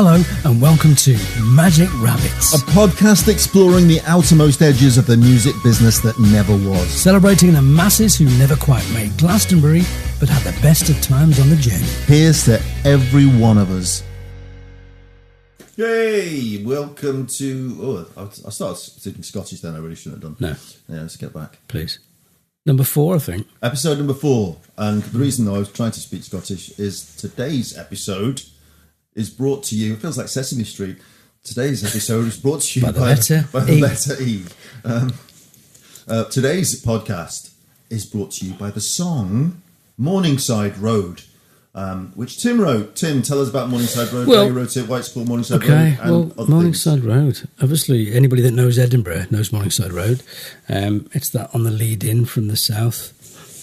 Hello and welcome to Magic Rabbits, a podcast exploring the outermost edges of the music business that never was. Celebrating the masses who never quite made Glastonbury, but had the best of times on the journey. Here's to every one of us. Yay! Welcome to... I started speaking Scottish then, I really shouldn't have done. No. Yeah, let's get back. Please. Number 4, I think. Episode number 4. And the reason I was trying to speak Scottish is today's episode is brought to you... It feels like Sesame Street. Today's episode is brought to you by the letter E. Today's podcast is brought to you by the song Morningside Road, which Tim wrote. Tim, tell us about Morningside Road. Well, you wrote it, why it's called Morningside Road. Well, Morningside Road. Obviously, anybody that knows Edinburgh knows Morningside Road. It's that on the lead in from the south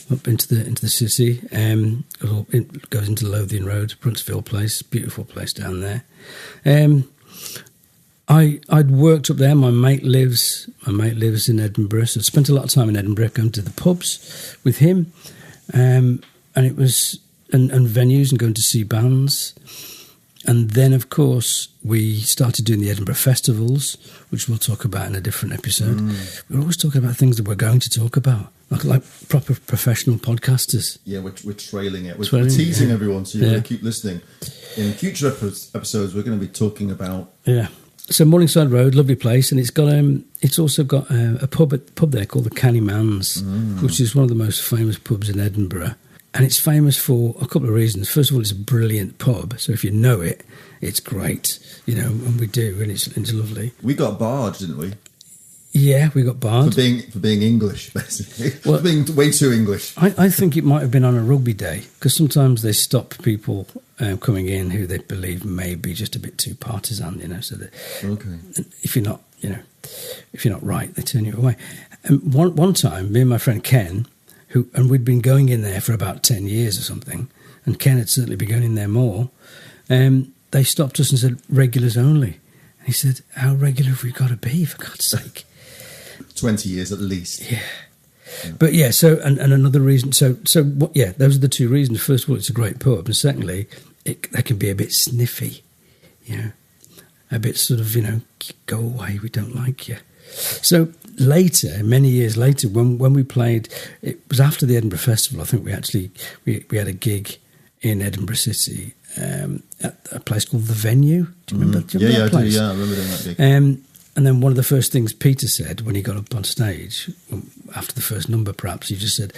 up into the city. It goes into Lothian Road, Bruntsville Place, beautiful place down there. I'd worked up there. My mate lives in Edinburgh, so I spent a lot of time in Edinburgh going to the pubs with him, and it was and venues and going to see bands. And then, of course, we started doing the Edinburgh festivals, which we'll talk about in a different episode. We're always talking about things that we're going to talk about, like proper professional podcasters. Yeah, we're trailing it. We're teasing everyone, so you're going to keep listening. In future episodes, we're going to be talking about... Yeah. So Morningside Road, lovely place, and it's also got a pub there called the Cannyman's, which is one of the most famous pubs in Edinburgh. And it's famous for a couple of reasons. First of all, it's a brilliant pub. So if you know it, it's great. And we do, and it's lovely. We got barred, didn't we? Yeah, we got barred. For being English, basically. Well, for being way too English. I think it might have been on a rugby day, because sometimes they stop people coming in who they believe may be just a bit too partisan, so that if you're not right, they turn you away. And one time, me and my friend Ken... and we'd been going in there for about 10 years or something, and Ken had certainly been going in there more, they stopped us and said, regulars only. And he said, how regular have we got to be, for God's sake? 20 years at least. Yeah. But yeah, so, and another reason, those are the two reasons. First of all, it's a great pub, and secondly, they can be a bit sniffy, a bit sort of, go away, we don't like you. So later, many years later, when we played, it was after the Edinburgh Festival. I think we had a gig in Edinburgh City at a place called The Venue. Do you remember? Do you remember that place? I do. Yeah, I remember doing that gig. And then one of the first things Peter said when he got up on stage, after the first number perhaps, he just said,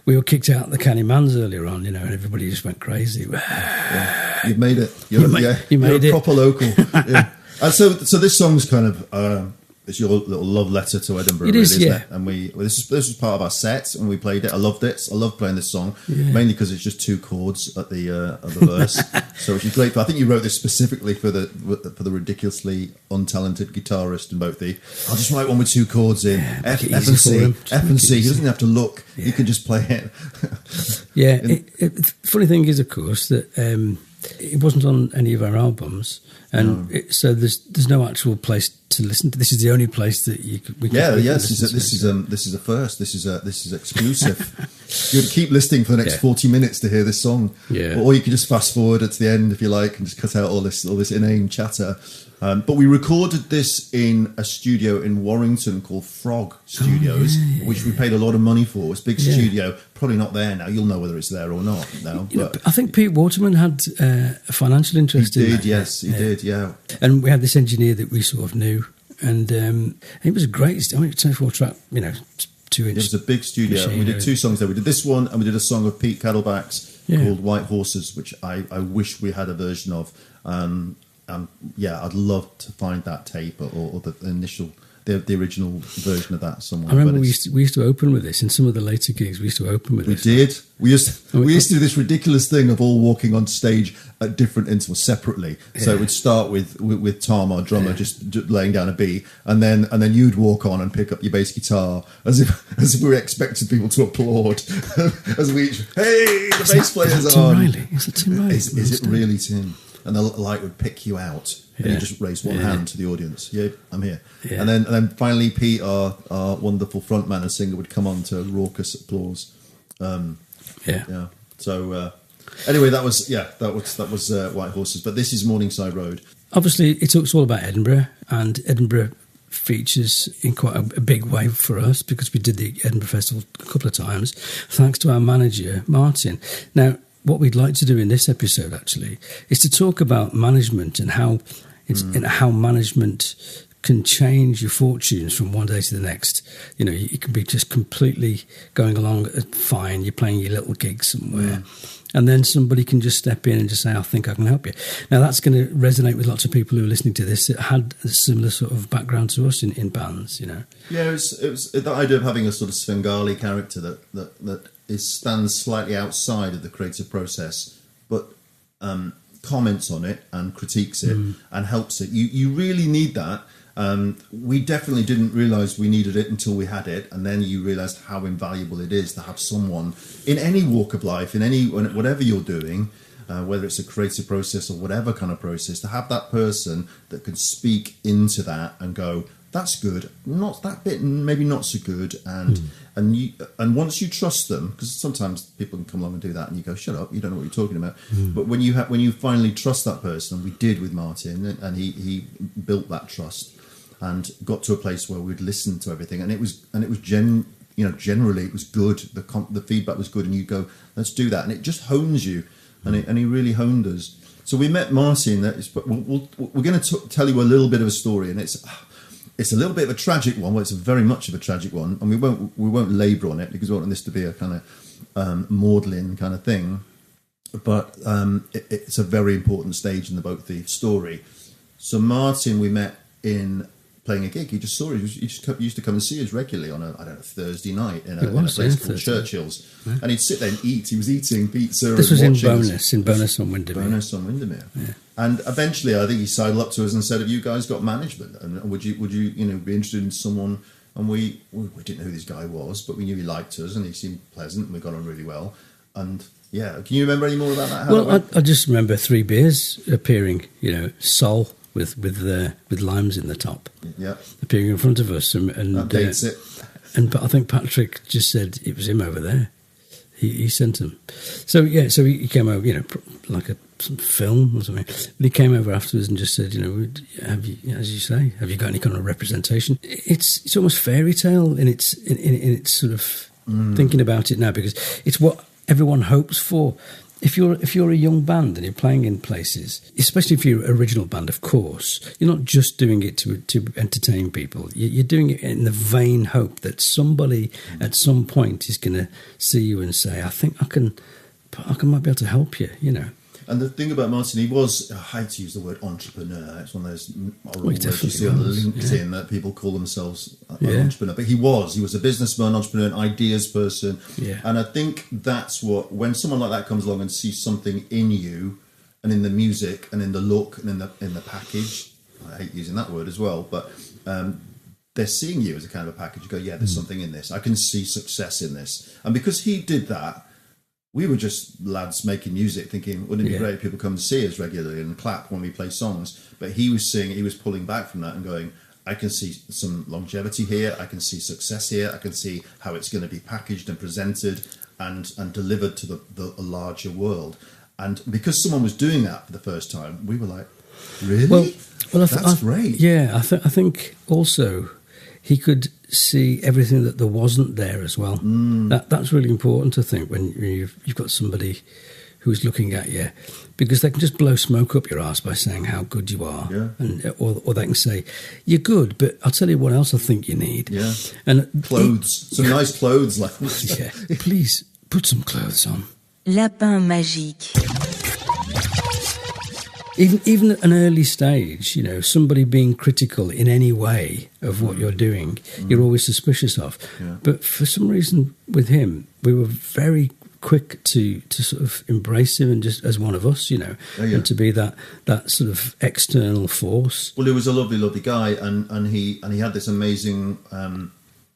we were kicked out of the Cannyman's earlier on, and everybody just went crazy. Yeah. You've made it. You're a proper local. Yeah. And so this song's kind of... it's your little love letter to Edinburgh, isn't it? And this was part of our set, and we played it. I loved it. I love playing this song, mainly because it's just 2 chords at the verse, so which is great. But I think you wrote this specifically for the ridiculously untalented guitarist in both the. I'll just write one with 2 chords in F and C. F and C. He doesn't have to look. Yeah. He can just play it. Yeah. The funny thing is, of course, that it wasn't on any of our albums. And so there's no actual place to listen to. This is the only place that you could. This is a first. This is exclusive. You would keep listening for the next 40 minutes to hear this song. Yeah. Or you could just fast forward to the end if you like, and just cut out all this inane chatter. But we recorded this in a studio in Warrington called Frog Studios, which we paid a lot of money for. It's a big studio. Probably not there now. You'll know whether it's there or not now. But I think Pete Waterman had a financial interest in it. He did, yes, he did, yeah. And we had this engineer that we sort of knew, and it was great. I mean, 24-track, 2-inch. It was a big studio. We did 2 songs there. We did this one, and we did a song of Pete Kettleback's called White Horses, which I wish we had a version of. I'd love to find that tape or the initial, the original version of that somewhere. I remember we used to open with this in some of the later gigs. We used to open with this. We did. We used to do this ridiculous thing of all walking on stage at different intervals separately. Yeah. So it would start with Tom, our drummer, just laying down a beat, and then you'd walk on and pick up your bass guitar as if we were expecting people to applaud as we hey, the bass player's on. Is it Tim Riley? Is it really Tim? And the light would pick you out, and you just raise one hand to the audience. Yeah, I'm here. Yeah. And then finally, Pete, our wonderful frontman and singer, would come on to raucous applause. So anyway, that was White Horses, but this is Morningside Road. obviously it's all about Edinburgh, and Edinburgh features in quite a big way for us because we did the Edinburgh Festival a couple of times, thanks to our manager, Martin. Now, what we'd like to do in this episode, actually, is to talk about management and how how management can change your fortunes from one day to the next. You know, you can be just completely going along fine, you're playing your little gig somewhere, and then somebody can just step in and just say, I think I can help you. Now, that's going to resonate with lots of people who are listening to this that had a similar sort of background to us in bands, you know. Yeah, it was the idea of having a sort of Svengali character that stands slightly outside of the creative process, but comments on it and critiques it and helps it. You really need that. We definitely didn't realise we needed it until we had it, and then you realise how invaluable it is to have someone in any walk of life, whatever you're doing, whether it's a creative process or whatever kind of process, to have that person that can speak into that and go, that's good, not that bit, maybe not so good, and once you trust them, because sometimes people can come along and do that, and you go, shut up, you don't know what you're talking about. But when you finally trust that person, and we did with Martin, and he built that trust and got to a place where we'd listen to everything, and it was generally it was good. The feedback was good, and you go, let's do that, and it just hones you, and he really honed us. So we met Martin. We're going to tell you a little bit of a story, and it's a little bit of a tragic one. Well, it's very much of a tragic one, and we won't labour on it because we want this to be a kind of maudlin kind of thing. But it's a very important stage in the Boat Thief story. So Martin, we met in playing a gig. He just saw us. He just used to come and see us regularly on a Thursday night in a place called Churchill's, and he'd sit there and eat. He was eating pizza. This was in Bonus on Windermere. Bonus on Windermere. Yeah. And eventually, I think he sidled up to us and said, "Have you guys got management? And would you be interested in someone?" And we didn't know who this guy was, but we knew he liked us and he seemed pleasant and we got on really well. And yeah, can you remember any more about that? Well, I just remember 3 beers appearing. You know, Sol with limes in the top. Yeah, appearing in front of us, and that dates it. But I think Patrick just said it was him over there. He sent him. So yeah, so he came over, you know, like some film or something. But he came over afterwards and just said, you know, have you, as you say, have you got any kind of representation? It's almost fairy tale in its sort of thinking about it now, because it's what everyone hopes for. If you're a young band and you're playing in places, especially if you're an original band, of course, you're not just doing it to entertain people. You're doing it in the vain hope that somebody at some point is going to see you and say, "I think I might be able to help you." You know. And the thing about Martin, he was, I hate to use the word entrepreneur, it's one of those words you see on LinkedIn that people call themselves an entrepreneur. But he was a businessman, entrepreneur, an ideas person. Yeah. And I think that's what, when someone like that comes along and sees something in you and in the music and in the look and in the package, I hate using that word as well, but they're seeing you as a kind of a package. You go, yeah, there's something in this. I can see success in this. And because he did that, we were just lads making music, thinking, wouldn't it be great if people come to see us regularly and clap when we play songs? But he was pulling back from that and going, I can see some longevity here, I can see success here, I can see how it's going to be packaged and presented and delivered to the larger world. And because someone was doing that for the first time, we were like, really? Well, that's great. Yeah, I think also he could see everything that there wasn't there as well. That's really important to think when you've got somebody who's looking at you, because they can just blow smoke up your arse by saying how good you are, or they can say you're good, but I'll tell you what else I think you need. Yeah, and clothes, some nice clothes, like please put some clothes on. Lapin magique. Even at an early stage, you know, somebody being critical in any way of what you're doing, you're always suspicious of. Yeah. But for some reason with him, we were very quick to sort of embrace him and just as one of us, you know, and to be that sort of external force. Well, he was a lovely, lovely guy, and he had this amazing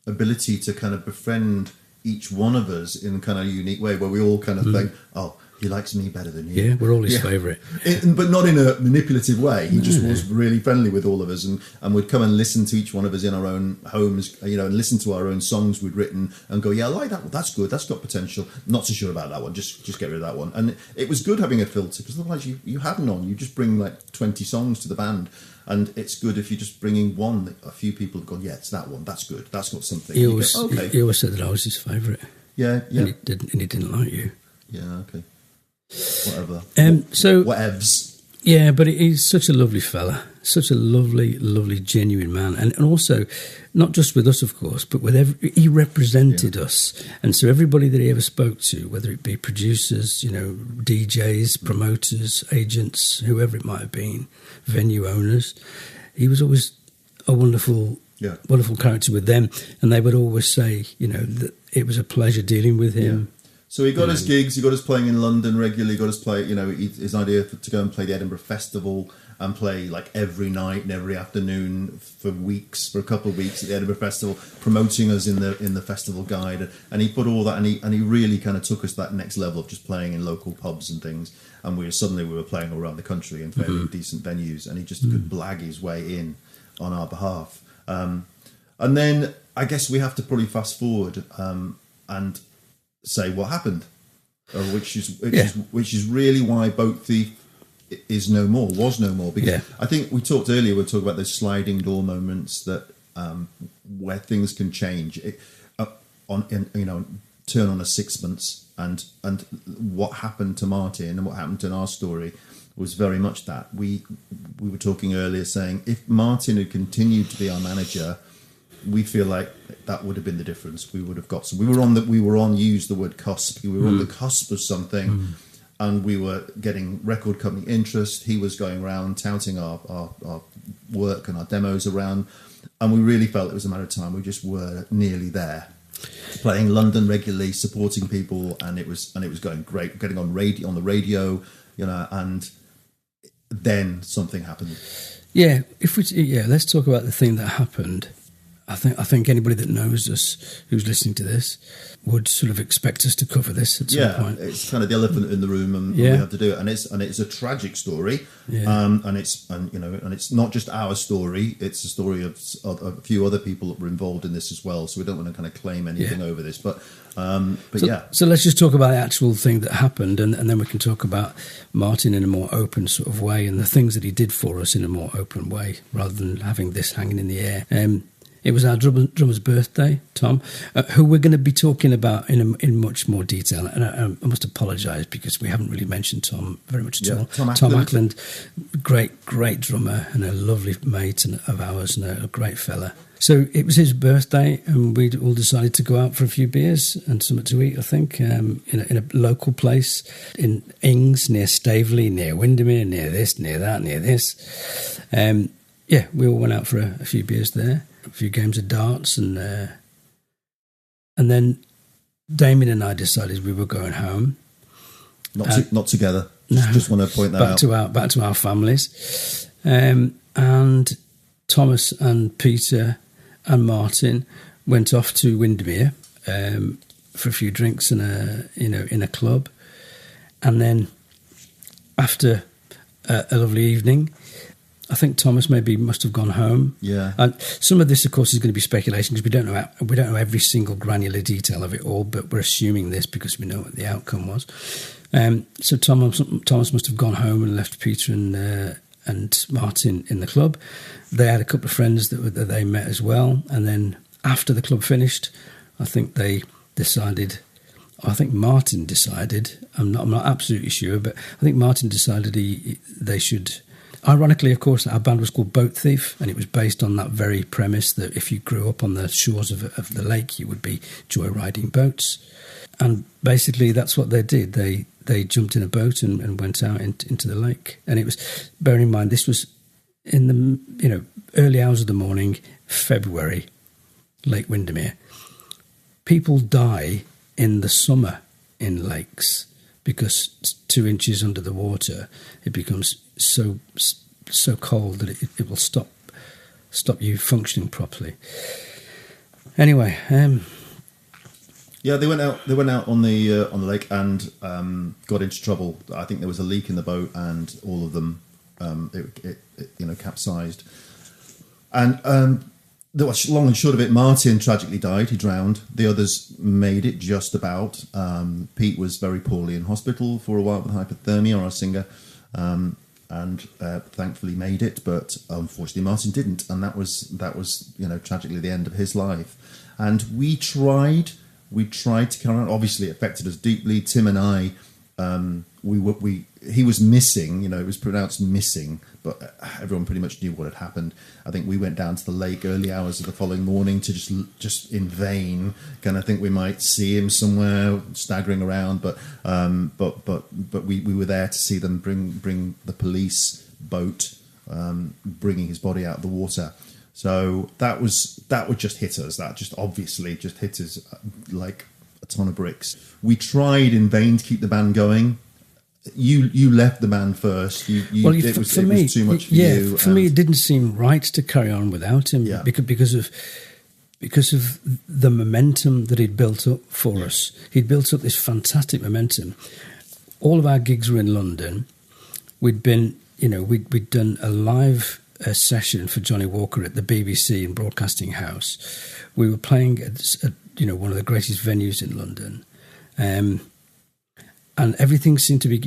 ability to kind of befriend each one of us in kind of a unique way, where we all kind of think, oh, he likes me better than you. Yeah, we're all his favourite. But not in a manipulative way. He just was really friendly with all of us and would come and listen to each one of us in our own homes, and listen to our own songs we'd written and go, yeah, I like that one. That's good. That's got potential. Not so sure about that one. Just get rid of that one. And it was good having a filter, because otherwise you have none. You just bring like 20 songs to the band. And it's good if you're just bringing one that a few people have gone, yeah, it's that one. That's good. That's got something. He always said that I was his favourite. Yeah. And he didn't like you. Yeah, okay. Whatever. So whatevs. Yeah, but he's such a lovely fella, such a lovely, lovely, genuine man, and also not just with us, of course, but with he represented us, and so everybody that he ever spoke to, whether it be producers, DJs, promoters, agents, whoever it might have been, venue owners, he was always a wonderful character with them, and they would always say, that it was a pleasure dealing with him. Yeah. So he got his gigs, he got us playing in London regularly, got us play, his idea to go and play the Edinburgh Festival and play like every night and every afternoon for a couple of weeks at the Edinburgh Festival, promoting us in the festival guide. And he put all that, and he really kind of took us to that next level of just playing in local pubs and things. And we were playing all around the country in fairly decent venues, and he just could blag his way in on our behalf. And then I guess we have to probably fast forward and say what happened, which is really why Boat Thief was no more. Because I think we talked earlier, we talked about those sliding door moments that where things can change, turn on a sixpence, and what happened to Martin and what happened in our story was very much that. We were talking earlier saying if Martin had continued to be our manager, we feel like that would have been the difference. We would have got some. We were on use the word cusp. We were on the cusp of something, and we were getting record company interest. He was going around touting our work and our demos around, and we really felt it was a matter of time. We just were nearly there, playing London regularly, supporting people, and it was going great. Getting on the radio, and then something happened. Yeah, let's talk about the thing that happened. I think anybody that knows us, who's listening to this, would sort of expect us to cover this at some point. Yeah, it's kind of the elephant in the room, and we have to do it. And it's a tragic story, and it's not just our story. It's a story of a few other people that were involved in this as well. So we don't want to kind of claim anything over this, but yeah. So let's just talk about the actual thing that happened, and then we can talk about Martin in a more open sort of way, and the things that he did for us in a more open way, rather than having this hanging in the air. It was our drummer's birthday, Tom, who we're going to be talking about in much more detail. And I must apologise because we haven't really mentioned Tom very much at all. Tom Ackland, great drummer and a lovely mate of ours and a great fella. So it was his birthday, and we all decided to go out for a few beers and something to eat, I think, in a local place in Ings, near Staveley, near Windermere, near this, near that, near this. We all went out for a few beers there. A few games of darts, and then Damien and I decided we were going home. Not together. Just want to point that out. Back to our families, and Thomas and Peter and Martin went off to Windermere for a few drinks in a club, and then after a lovely evening, I think Thomas must have gone home. Yeah. And some of this, of course, is going to be speculation because we don't know every single granular detail of it all, but we're assuming this because we know what the outcome was. So Thomas must have gone home and left Peter and Martin in the club. They had a couple of friends that they met as well, and then after the club finished, I think Martin decided. I'm not absolutely sure, but I think Martin decided they should. Ironically, of course, our band was called Boat Thief, and it was based on that very premise that if you grew up on the shores of the lake, you would be joyriding boats. And basically, that's what they did. They jumped in a boat and went out into the lake. And it was, bearing in mind, this was in the early hours of the morning, February, Lake Windermere. People die in the summer in lakes because 2 inches under the water, it becomes so cold that it will stop you functioning properly. Anyway, Yeah, they went out. They went out on the lake and got into trouble. I think there was a leak in the boat, and all of them, capsized. And there was long and short of it. Martin tragically died. He drowned. The others made it just about. Pete was very poorly in hospital for a while with hypothermia, our singer, and thankfully made it. But unfortunately, Martin didn't, and that was tragically the end of his life. And we tried to carry on. Obviously, it affected us deeply. Tim and I, he was missing. It was pronounced missing, but everyone pretty much knew what had happened. I think we went down to the lake early hours of the following morning to just in vain kind of think we might see him somewhere staggering around. But we were there to see them bring the police boat, bringing his body out of the water. So that would just hit us. That just obviously just hit us like a ton of bricks. We tried in vain to keep the band going. You left the band first. It was too much for you. For me, it didn't seem right to carry on without him because of the momentum that he'd built up for us. He'd built up this fantastic momentum. All of our gigs were in London. We'd been, we'd done a live session for Johnny Walker at the BBC in Broadcasting House. We were playing at one of the greatest venues in London. And everything seemed to be,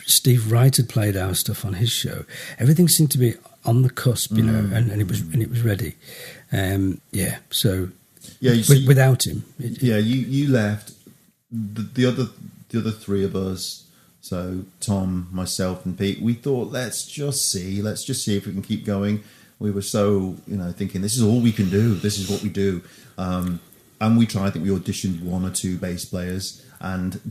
Steve Wright had played our stuff on his show. Everything seemed to be on the cusp, and it was ready. Without him. You left. The other three of us, so Tom, myself, and Pete, we thought, let's just see if we can keep going. We were so, thinking this is all we can do. This is what we do. And we tried. I think we auditioned one or two bass players, and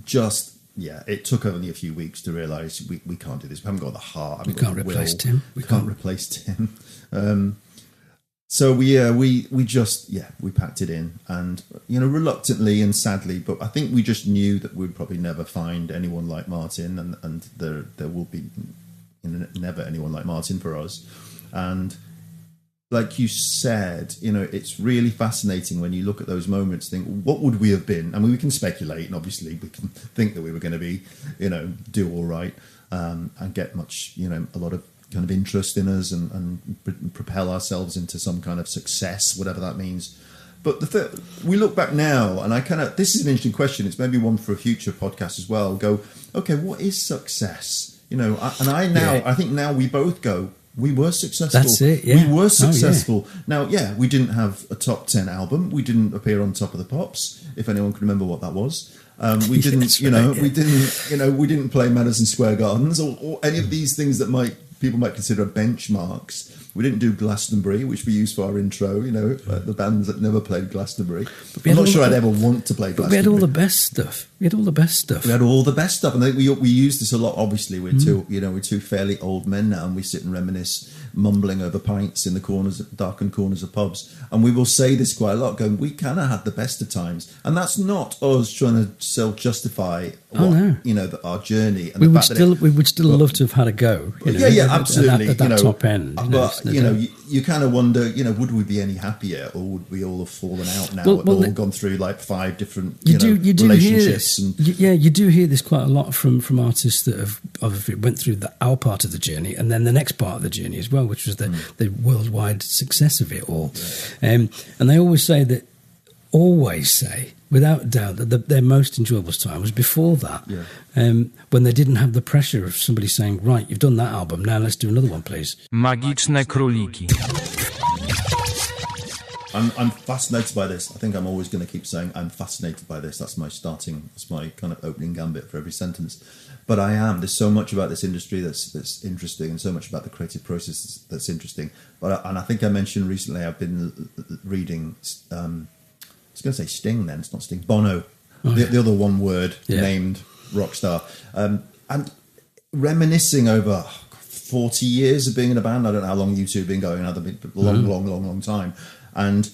it took only a few weeks to realise we can't do this. We haven't got the heart. We can't replace Tim. We can't replace Tim. So we packed it in, and reluctantly and sadly, but I think we just knew that we'd probably never find anyone like Martin, and there will be never anyone like Martin for us. And like you said, it's really fascinating when you look at those moments, think, what would we have been? I mean, we can speculate, and obviously we can think that we were going to be, do all right, and get much, a lot of kind of interest in us and propel ourselves into some kind of success, whatever that means. But we look back now, and this is an interesting question. It's maybe one for a future podcast as well. Go, okay, what is success? I think now we both go, we were successful. That's it, yeah. We were successful. Now, we didn't have a top 10 album. We didn't appear on Top of the Pops, if anyone can remember what that was. We didn't, we didn't play Madison Square Gardens or any of these things that people might consider benchmarks. We didn't do Glastonbury, which we used for our intro, the bands that never played Glastonbury. I'm not sure I'd ever want to play Glastonbury. We had all the best stuff. We had all the best stuff. And I think we use this a lot. Obviously, we're two fairly old men now, and we sit and reminisce, mumbling over pints in the darkened corners of pubs. And we will say this quite a lot, going, we kind of had the best of times. And that's not us trying to self-justify our journey. And we would still love to have had a go. Absolutely. At that top end. You kind of wonder, would we be any happier, or would we all have fallen out now? All gone through like 5 different relationships. You do hear this quite a lot from artists that have went through our part of the journey, and then the next part of the journey as well, which was the worldwide success of it all. And they always say, without doubt, that their most enjoyable time was before that, when they didn't have the pressure of somebody saying, right, you've done that album, now let's do another one, please. Magiczne króliki. I'm fascinated by this. I think I'm always going to keep saying I'm fascinated by this. That's my kind of opening gambit for every sentence. But I am. There's so much about this industry that's interesting, and so much about the creative process that's interesting. And I think I mentioned recently I've been reading, I was going to say Sting then, it's not Sting, Bono, the other one word named rock star. And reminiscing over 40 years of being in a band. I don't know how long you two have been going, long time. And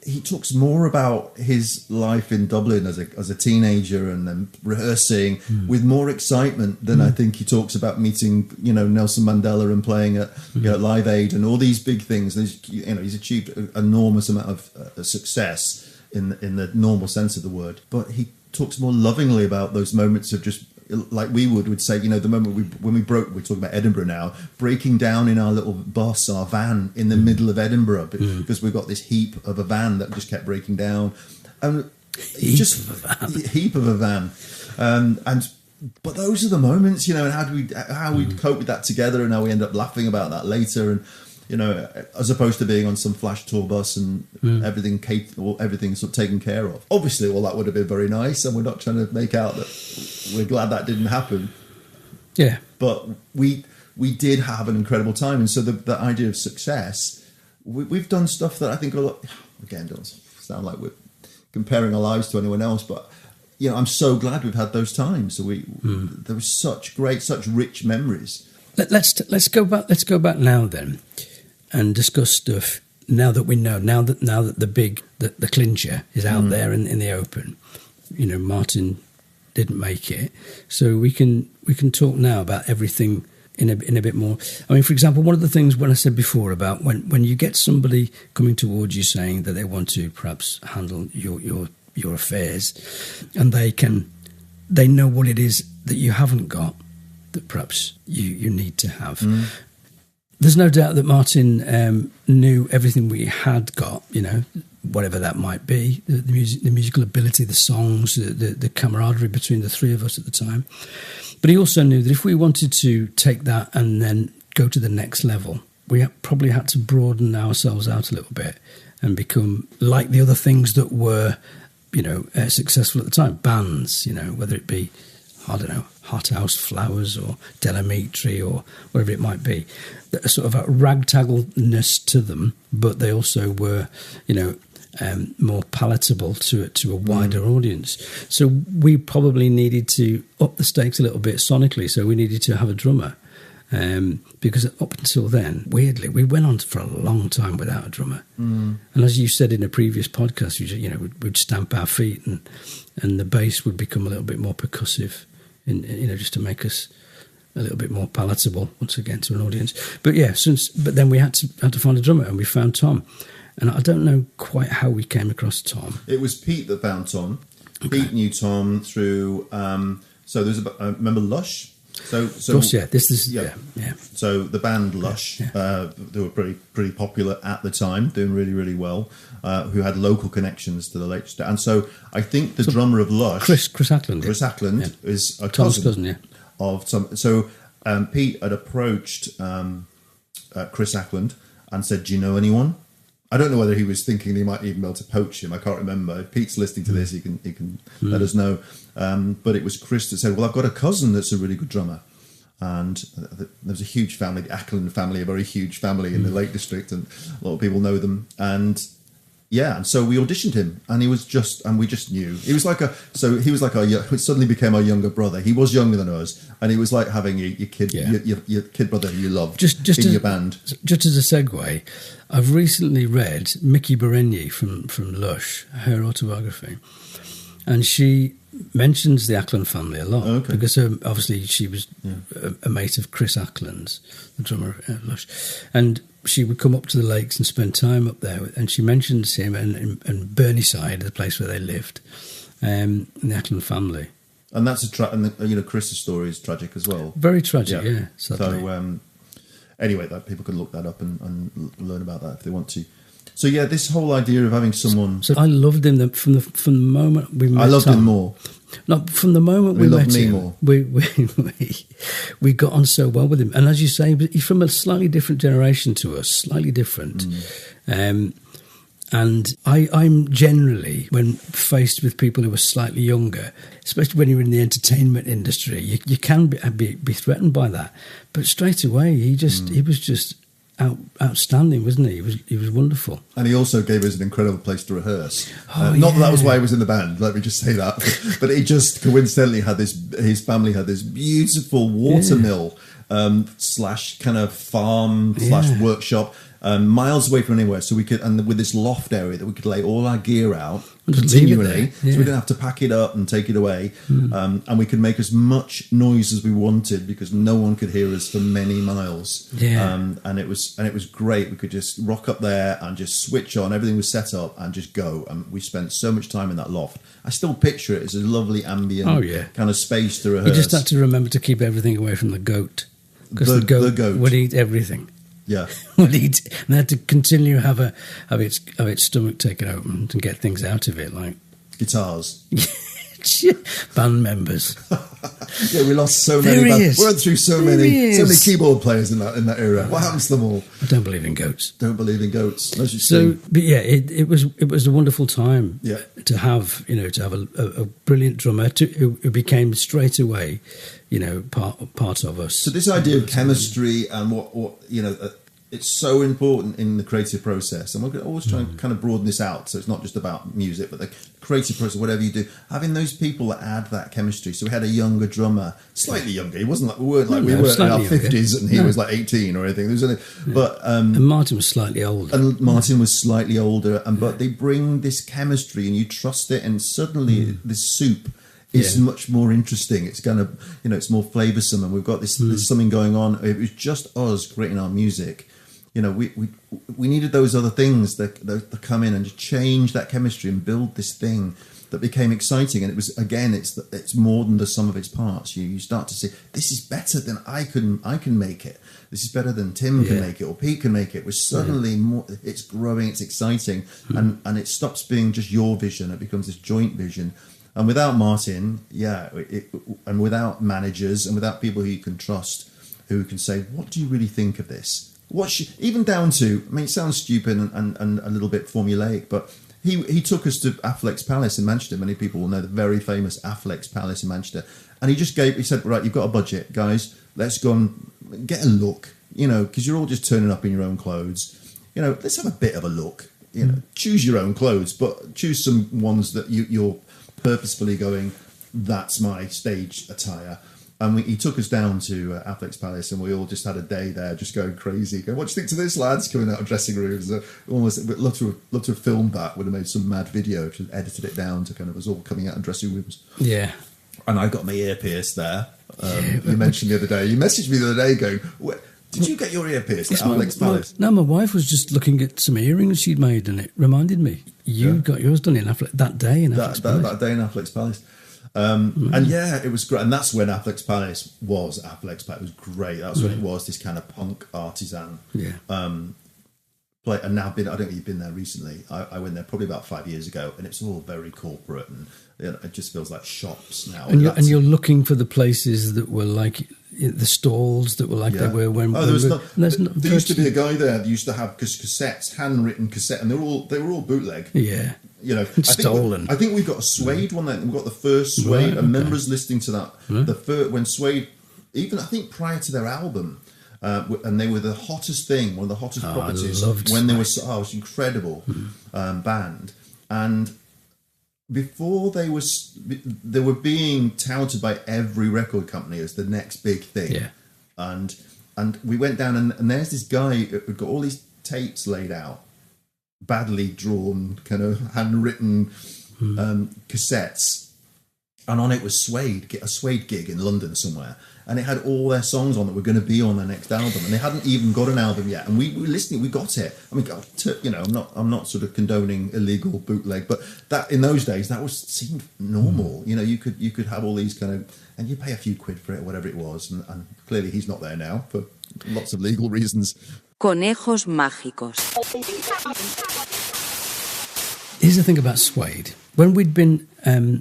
he talks more about his life in Dublin as a teenager, and then rehearsing with more excitement than I think he talks about meeting, Nelson Mandela and playing at Live Aid and all these big things. He's achieved an enormous amount of success in the normal sense of the word, but he talks more lovingly about those moments of just like we would say, you know, the moment we're talking about Edinburgh now, breaking down in our little bus, our van in the middle of Edinburgh because we've got this heap of a van that just kept breaking down, and heap of a van, but those are the moments, you know, and how we cope with that together, and how we end up laughing about that later, and you know, as opposed to being on some flash tour bus and everything's sort of taken care of. Obviously, all that would have been very nice, and we're not trying to make out that we're glad that didn't happen. Yeah. But we did have an incredible time, and so the idea of success, we've done stuff that I think again, don't sound like we're comparing our lives to anyone else, but you know, I'm so glad we've had those times. So there was such rich memories. Let's go back now then, and discuss stuff now that we know. Now that the clincher is out there in the open. You know, Martin didn't make it, so we can talk now about everything in a bit more. I mean, for example, one of the things when I said before about when you get somebody coming towards you saying that they want to perhaps handle your affairs, and they know what it is that you haven't got, that perhaps you need to have. There's no doubt that Martin knew everything we had got, you know, whatever that might be, the musical ability, the songs, the camaraderie between the three of us at the time. But he also knew that if we wanted to take that and then go to the next level, we probably had to broaden ourselves out a little bit and become like the other things that were, you know, successful at the time. Bands, you know, whether it be, I don't know, Hot House Flowers or Delamitri or whatever it might be. A sort of a ragtaggleness to them, but they also were, you know, more palatable to a wider audience. So we probably needed to up the stakes a little bit sonically. So we needed to have a drummer, because up until then, weirdly, we went on for a long time without a drummer. And as you said in a previous podcast, you know, we'd stamp our feet, and the bass would become a little bit more percussive, you know, just to make us a little bit more palatable once again to an audience. But yeah, but then we had to find a drummer, and we found Tom. And I don't know quite how we came across Tom. It was Pete that found Tom. Okay. Pete knew Tom through. So there's remember Lush. So of course, yeah. This is yeah. So the band Lush, they were pretty popular at the time, doing really, really well. Who had local connections to the Lake District, and so I think the drummer of Lush, Chris Ackland, is a Tom's cousin, of Tom. So Pete had approached Chris Ackland and said, "Do you know anyone?" I don't know whether he was thinking he might even be able to poach him. I can't remember. If Pete's listening to this, he can let us know. But it was Chris that said, "Well, I've got a cousin that's a really good drummer." And there was a huge family, the Ackland family, a very huge family in the Lake District, and a lot of people know them. And yeah, and so we auditioned him, and we just knew he was like it suddenly became our younger brother. He was younger than us, and he was like having your kid, your kid brother who you loved in your band. Just as a segue, I've recently read Mickey Berenier from Lush, her autobiography, and she mentions the Ackland family a lot because obviously she was a mate of Chris Ackland's, the drummer of Lush, and she would come up to the lakes and spend time up there, and she mentions him and Burnieside, the place where they lived, and the Ackland family. And that's Chris's story is tragic as well. Very tragic, yeah. Sadly. So anyway, that people can look that up and learn about that if they want to. So yeah, this whole idea of having someone. So I loved him from the moment we met. I loved him more. Not from the moment we met him. More. We got on so well with him, and as you say, he's from a slightly different generation to us, slightly different. And I'm generally, when faced with people who are slightly younger, especially when you're in the entertainment industry, you can be threatened by that. But straight away, he was just outstanding, wasn't he? He was wonderful. And he also gave us an incredible place to rehearse. Not that was why he was in the band, let me just say that. But he just coincidentally his family had this beautiful watermill / kind of farm / workshop. miles away from anywhere, so we could, and with this loft area that we could lay all our gear out Just continually, yeah. so we didn't have to pack it up and take it away, and we could make as much noise as we wanted because no one could hear us for many miles. And it was great. We could just rock up there and just switch on. Everything was set up and just go. And we spent so much time in that loft. I still picture it as a lovely ambient kind of space to rehearse. You just had to remember to keep everything away from the goat, because the goat would eat everything. Yeah, would eat, and they had to continue have its stomach taken open and get things out of it, like guitars, band members. Yeah, we lost so many. We went through so many keyboard players in that era. What happens to them all? I don't believe in goats. Don't believe in goats. But yeah, it was a wonderful time. Yeah. To have a brilliant drummer who became straight away, part of us. So this idea of chemistry and what it's so important in the creative process, and we're always trying to kind of broaden this out, so it's not just about music, but the creative process, whatever you do, having those people that add that chemistry. So we had a younger drummer, slightly younger. He wasn't like we weren't in our 50s, and he was like 18 or anything. And Martin was slightly older. But they bring this chemistry, and you trust it, and suddenly this soup is much more interesting. It's kind of, it's more flavoursome, and we've got this there's something going on. It was just us creating our music. We needed those other things that come in and just change that chemistry and build this thing that became exciting. And it was, again, it's more than the sum of its parts. You start to see, this is better than I can make it. This is better than Tim can make it, or Pete can make it. Which suddenly more, it's growing, it's exciting, and it stops being just your vision. It becomes this joint vision. And without Martin, and without managers, and without people who you can trust, who can say, what do you really think of this? Even down to, it sounds stupid and a little bit formulaic, but he took us to Afflecks Palace in Manchester. Many people will know the very famous Afflecks Palace in Manchester. And he said, right, you've got a budget, guys, let's go and get a look, because you're all just turning up in your own clothes. Let's have a bit of a look. Choose your own clothes, but choose some ones that you're purposefully going, that's my stage attire. And he took us down to Afflecks Palace, and we all just had a day there, just going crazy. Going, what do you think to this, lads? Coming out of dressing rooms, almost love to have filmed that. Would have made some mad video, just edited it down to kind of us all coming out of dressing rooms. Yeah. And I got my ear pierced there. You mentioned the other day. You messaged me the other day, going, did you get your ear pierced at Afflecks Palace? No, my wife was just looking at some earrings she'd made, and it reminded me you got yours done in Afflecks that day in Afflecks Palace. That day in Afflecks Palace. And it was great. And that's when Afflecks Palace was Afflecks Palace. It was great. That's when it was this kind of punk artisan play. And now I don't think you've been there recently. I went there probably about 5 years ago, and it's all very corporate, and it just feels like shops now. And you're looking for the places that were like the stalls that were like they were when. There used to be a guy there that used to have cassettes, handwritten cassette, and they were all bootleg. Yeah. Stolen. I think we've got a Suede one. We've got the first Suede. I remember us listening to that. When Suede, even I think prior to their album, and they were the hottest thing, one of the hottest properties. When they were, it was incredible band. And before they were being touted by every record company as the next big thing. Yeah. And we went down, and there's this guy who'd got all these tapes laid out, badly drawn, kind of handwritten cassettes, and on it was Suede, a Suede gig in London somewhere, and it had all their songs on that were going to be on their next album, and they hadn't even got an album yet. And we were listening, we got it. I'm not sort of condoning illegal bootleg, but that in those days seemed normal. You could have all these kind of, and you pay a few quid for it, or whatever it was, and clearly he's not there now for lots of legal reasons. Conejos mágicos. Here's the thing about Suede. When we'd been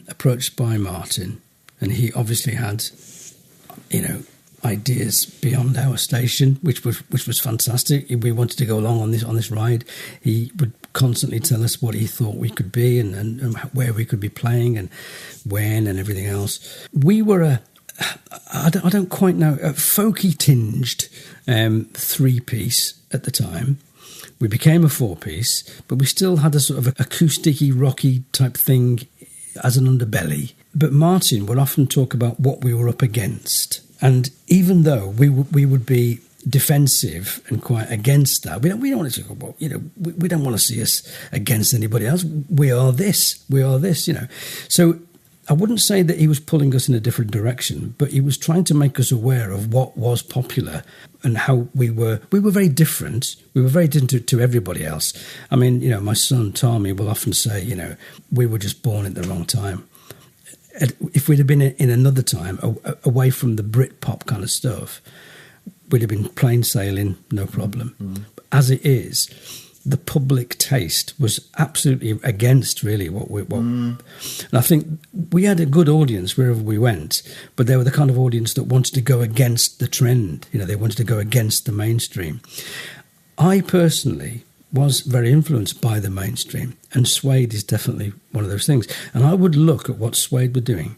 approached by Martin, and he obviously had, ideas beyond our station, which was fantastic. We wanted to go along on this ride. He would constantly tell us what he thought we could be, and where we could be playing, and when, and everything else. We were I don't quite know, a folky tinged 3-piece at the time. We became a 4-piece, but we still had a sort of acousticy, rocky type thing as an underbelly. But Martin would often talk about what we were up against. And even though we would be defensive and quite against that. We don't want to go, well, we don't want to see us against anybody else. We are this, So I wouldn't say that he was pulling us in a different direction, but he was trying to make us aware of what was popular and how we were very different. We were very different to everybody else. I mean, my son Tommy will often say, we were just born at the wrong time. If we'd have been in another time, away from the Britpop kind of stuff, we'd have been plain sailing, no problem. Mm-hmm. As it is, the public taste was absolutely against really what. And I think we had a good audience wherever we went, but they were the kind of audience that wanted to go against the trend. They wanted to go against the mainstream. I personally was very influenced by the mainstream, and Suede is definitely one of those things. And I would look at what Suede were doing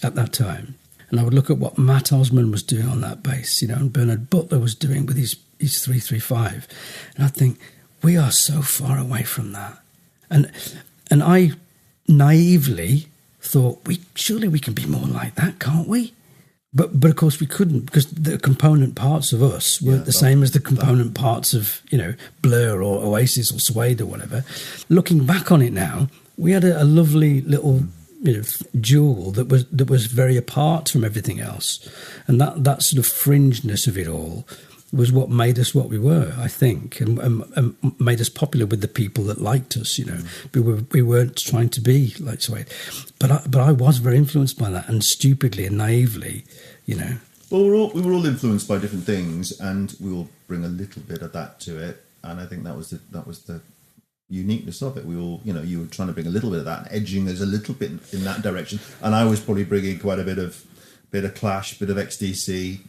at that time, and I would look at what Matt Osman was doing on that bass, and Bernard Butler was doing with his 335, and I think, we are so far away from that. And I naively thought, surely we can be more like that, can't we? But of course we couldn't, because the component parts of us weren't the same as the component parts of, Blur or Oasis or Suede or whatever. Looking back on it now, we had a lovely little jewel that was very apart from everything else. And that sort of fringeness of it all was what made us what we were, I think, and made us popular with the people that liked us. We weren't trying to be like Suede, but I was very influenced by that, and stupidly and naively, Well, we were all influenced by different things, and we all bring a little bit of that to it, and I think that was the uniqueness of it. We all, you were trying to bring a little bit of that, and edging us a little bit in that direction, and I was probably bringing quite a bit of Clash, bit of XTC,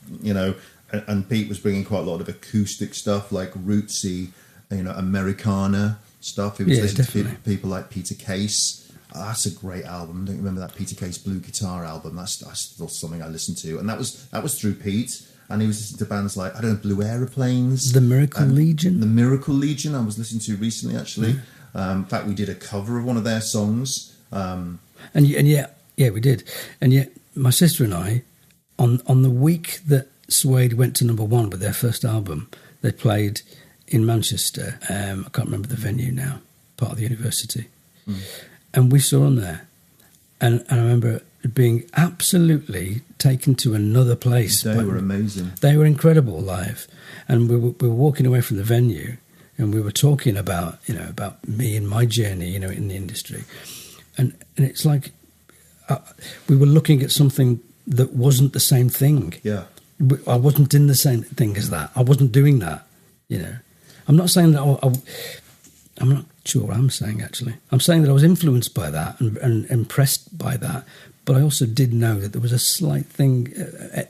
And Pete was bringing quite a lot of acoustic stuff, like rootsy, Americana stuff. He was listening to people like Peter Case. Oh, that's a great album. Don't you remember that Peter Case Blue Guitar album? That's still something I listened to, and that was through Pete. And he was listening to bands like Blue Aeroplanes, The Miracle Legion. The Miracle Legion. I was listening to recently, actually. In fact, we did a cover of one of their songs. We did. And yet, my sister and I, on the week that Suede went to number one with their first album, they played in Manchester. I can't remember the venue now, part of the university. And we saw them there. And I remember being absolutely taken to another place. They were amazing. They were incredible live. And we were walking away from the venue, and we were talking about, about me and my journey, in the industry. And it's like we were looking at something that wasn't the same thing. Yeah. I wasn't in the same thing as that. I wasn't doing that, I'm not saying that I'm not sure what I'm saying, actually. I'm saying that I was influenced by that and impressed by that, but I also did know that there was a slight thing, an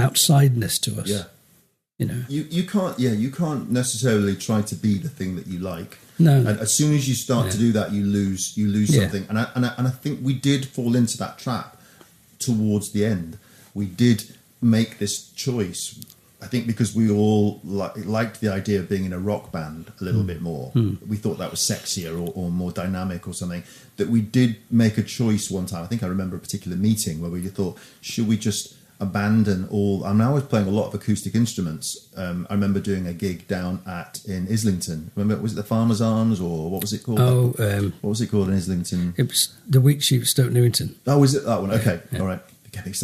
outsideness to us. Yeah. You can't necessarily try to be the thing that you like. No. And as soon as you start to do that, you lose something. And I think we did fall into that trap towards the end. We did make this choice, I think, because we all liked the idea of being in a rock band a little bit more. We thought that was sexier or more dynamic or something, that we did make a choice one time. I think I remember a particular meeting where we thought, should we just abandon all... I was playing a lot of acoustic instruments. I remember doing a gig down in Islington. Remember, was it the Farmer's Arms, or what was it called? What was it called in Islington? It was the Wheat Sheep, Stoke Newington. Oh, was it that one? Okay, all right.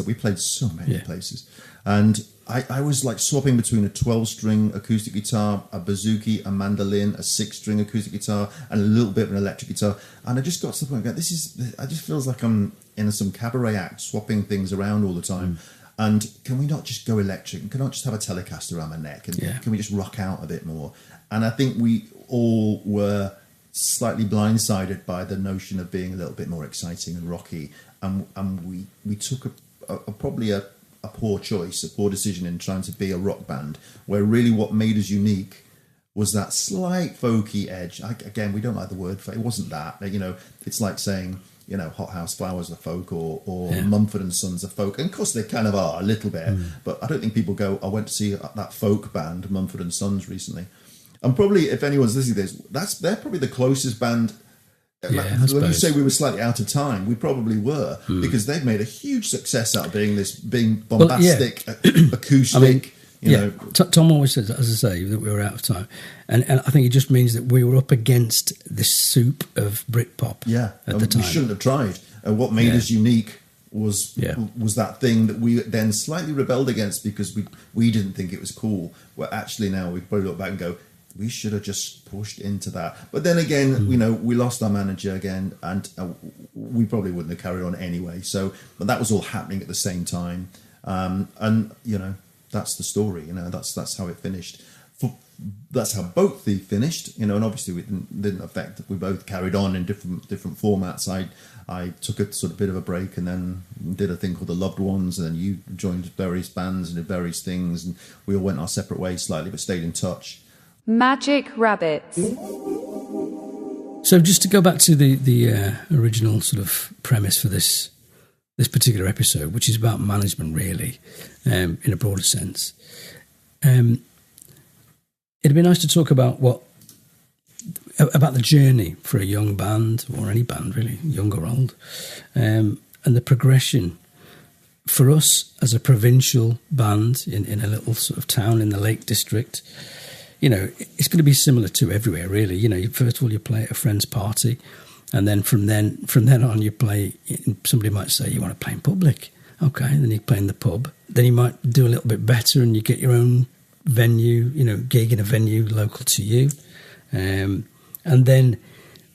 We played so many places, and I was like swapping between a 12-string acoustic guitar, a bouzouki, a mandolin, a 6-string acoustic guitar, and a little bit of an electric guitar. And I just got to the point, I just feels like I'm in some cabaret act, swapping things around all the time. And can we not just go electric? Can I not just have a Telecaster around my neck? And can we just rock out a bit more? And I think we all were slightly blindsided by the notion of being a little bit more exciting and rocky. And we took probably a poor choice, a poor decision in trying to be a rock band, where really what made us unique was that slight folky edge. Again, we don't like the word, it wasn't that. It's like saying, Hot House Flowers are folk or Mumford & Sons are folk. And of course they kind of are a little bit, but I don't think people go, I went to see that folk band, Mumford & Sons, recently. And probably, if anyone's listening to this, they're probably the closest band. When you say we were slightly out of time, we probably were, because they've made a huge success out of being bombastic, acoustic. Tom always says, as I say, that we were out of time, and I think it just means that we were up against this soup of Britpop. At the time, we shouldn't have tried. And what made us unique was that thing that we then slightly rebelled against because we didn't think it was cool. Well, actually, now we probably look back and go, we should have just pushed into that. But then again, we lost our manager again, and we probably wouldn't have carried on anyway. So, but that was all happening at the same time, and that's the story. That's how it finished. That's how both the finished. And obviously we didn't affect. We both carried on in different formats. I took a sort of bit of a break and then did a thing called the Loved Ones, and then you joined various bands and did various things, and we all went our separate ways slightly, but stayed in touch. Magic Rabbits. So just to go back to the original sort of premise for this particular episode, which is about management really, in a broader sense, it'd be nice to talk about the journey for a young band, or any band really, young or old, and the progression for us as a provincial band in a little sort of town in the Lake District. It's going to be similar to everywhere, really. First of all, you play at a friend's party, and then from then on, you play. Somebody might say you want to play in public. Okay, then you play in the pub. Then you might do a little bit better, and you get your own venue. Gig in a venue local to you, and then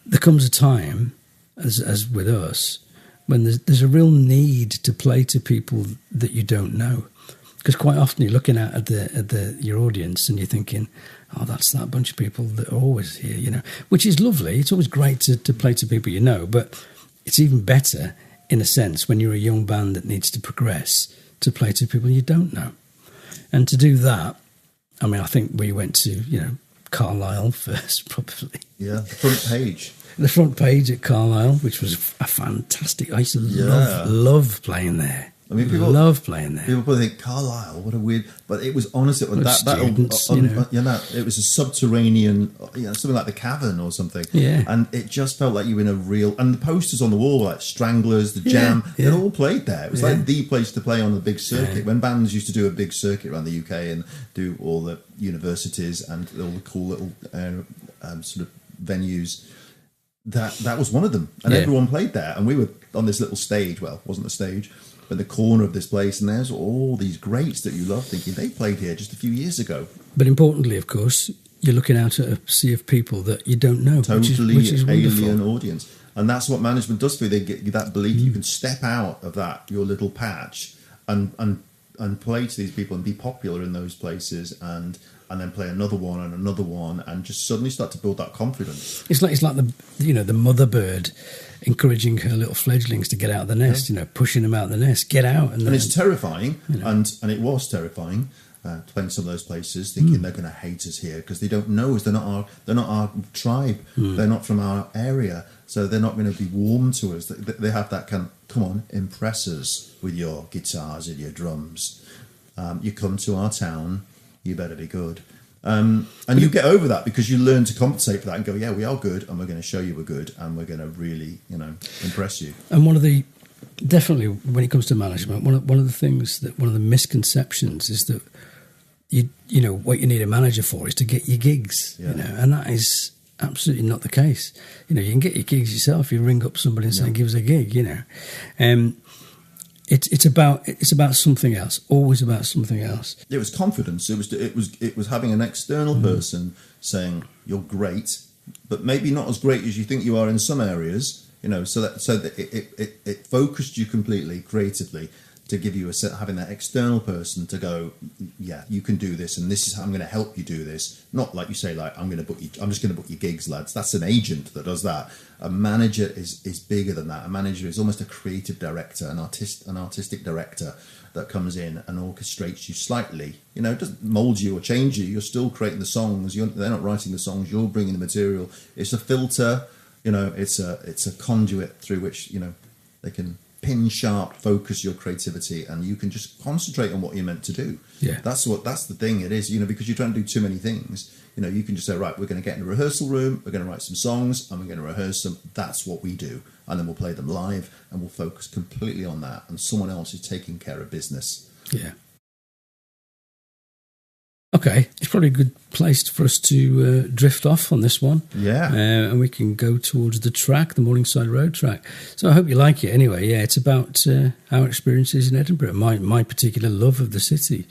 there comes a time, as with us, when there's a real need to play to people that you don't know. Because quite often you're looking at your audience and you're thinking, oh, that's that bunch of people that are always here, which is lovely. It's always great to play to people you know, but it's even better, in a sense, when you're a young band that needs to progress, to play to people you don't know. And to do that, I mean, I think we went to, Carlisle first, probably. Yeah, the front page. The front page at Carlisle, which was a fantastic. I used to love playing there. I mean, people love playing there. People probably think Carlisle, what a weird, but it was honestly it was a subterranean, something like the Cavern or something. Yeah, and it just felt like you were in a real. And the posters on the wall, like Stranglers, the Jam, they all played there. It was like the place to play on the big circuit. Yeah. When bands used to do a big circuit around the UK and do all the universities and all the cool little sort of venues. That was one of them, and everyone played there. And we were on this little stage. Well, it wasn't a stage. But the corner of this place, and there's all these greats that you love, thinking they played here just a few years ago. But importantly, of course, you're looking out at a sea of people that you don't know. Totally which is alien audience. And that's what management does for you. They get you that belief you can step out of your little patch and play to these people and be popular in those places and then play another one and just suddenly start to build that confidence. It's like the mother bird encouraging her little fledglings to get out of the nest, pushing them out of the nest, get out. And it's terrifying, and it was terrifying playing some of those places, thinking they're going to hate us here because they don't know us. They're not our tribe. They're not from our area, so they're not going to be warm to us. They have that kind of, come on, impress us with your guitars and your drums. You come to our town, you better be good. And you get over that because you learn to compensate for that and go, yeah, we are good, and we're going to show you we're good, and we're going to really, impress you. And definitely when it comes to management, one of the misconceptions is that what you need a manager for is to get your gigs, and that is absolutely not the case. You can get your gigs yourself. You ring up somebody and say, give us a gig, It's about something else. Always about something else. It was confidence. It was having an external person saying you're great, but maybe not as great as you think you are in some areas. So that it focused you completely creatively to give you having that external person to go, yeah, you can do this, and this is how I'm going to help you do this. Not like you say, like I'm just going to book your gigs, lads. That's an agent that does that. A manager is bigger than that. A manager is almost a creative director, an artistic director that comes in and orchestrates you slightly. It doesn't mold you or change you. You're still creating the songs. They're not writing the songs. You're bringing the material. It's a filter. It's a conduit through which they can pin sharp focus your creativity, and you can just concentrate on what you're meant to do. Yeah, that's the thing. It is because you're trying to do too many things. You can just say, right, we're going to get in a rehearsal room, we're going to write some songs, and we're going to rehearse them. That's what we do, and then we'll play them live, and we'll focus completely on that, and someone else is taking care of business. Yeah. Okay, it's probably a good place for us to drift off on this one. Yeah. And we can go towards the track, the Morningside Road track. So I hope you like it anyway. Yeah, it's about our experiences in Edinburgh, my particular love of the city.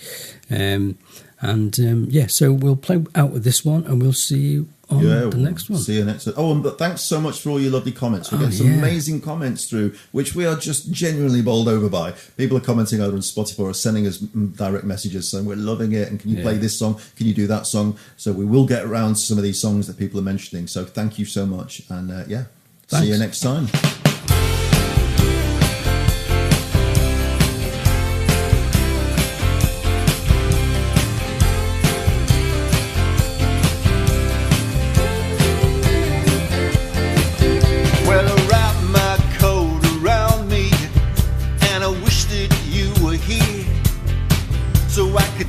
So we'll play out with this one and we'll see you on the next one. See you next one. Oh, and but thanks so much for all your lovely comments. We get some amazing comments through, which we are just genuinely bowled over by. People are commenting over on Spotify or sending us direct messages saying, we're loving it, and can you play this song? Can you do that song? So we will get around to some of these songs that people are mentioning. So thank you so much. And see you next time.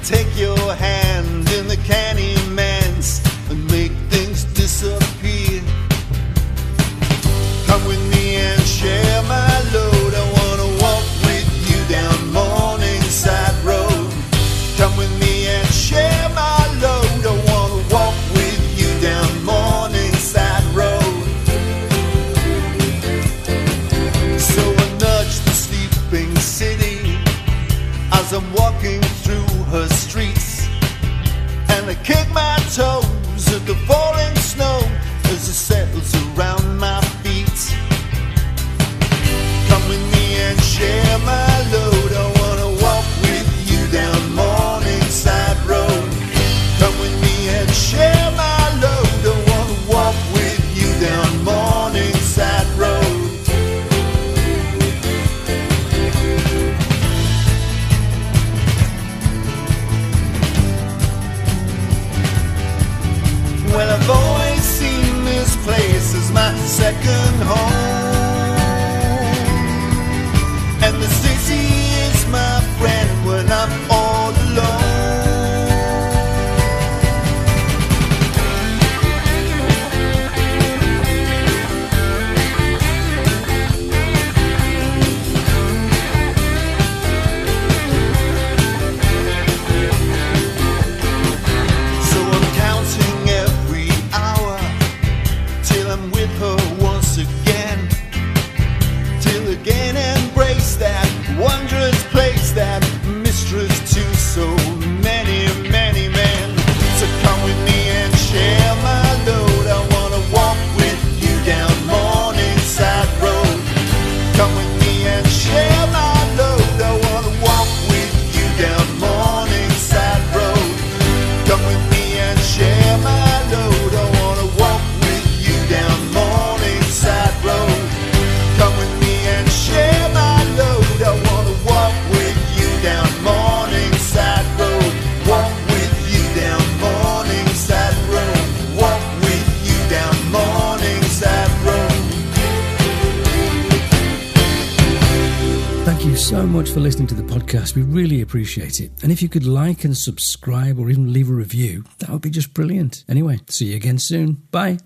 Take your hand in the canny man's and make things disappear. Come with me and share my load. I wanna walk with you down Morningside Road. Come with me and share my load. I wanna walk with you down Morningside Road. So I nudge the sleeping city as I'm walking through her streets, and I kick my toes at the falling snow as it settles around my feet. Come with me and share my load. I wanna walk with you down Morningside Road. Come with me and share my load. I wanna walk with you down Morningside Road. Well, I've always seen this place as my second home, and the city is my friend when I'm all alone. So I'm counting every hour till I'm with her once again, till again embrace that wondrous place, that mistress to so many, many men. So come with me and share my load. I wanna walk with you down Morningside Road. Come with me and share my load. I wanna walk with you down Morningside Road. Come with me and share my load. I wanna walk with you down Morningside Road. Come with me and share my load. I wanna walk with you down Morningside Road. Walk with you down Morningside Road. Walk with you down Morningside Road. Thank you so much for listening to the podcast. We really appreciate it. And if you could like and subscribe or even leave a review, that would be just brilliant. Anyway, see you again soon. Bye.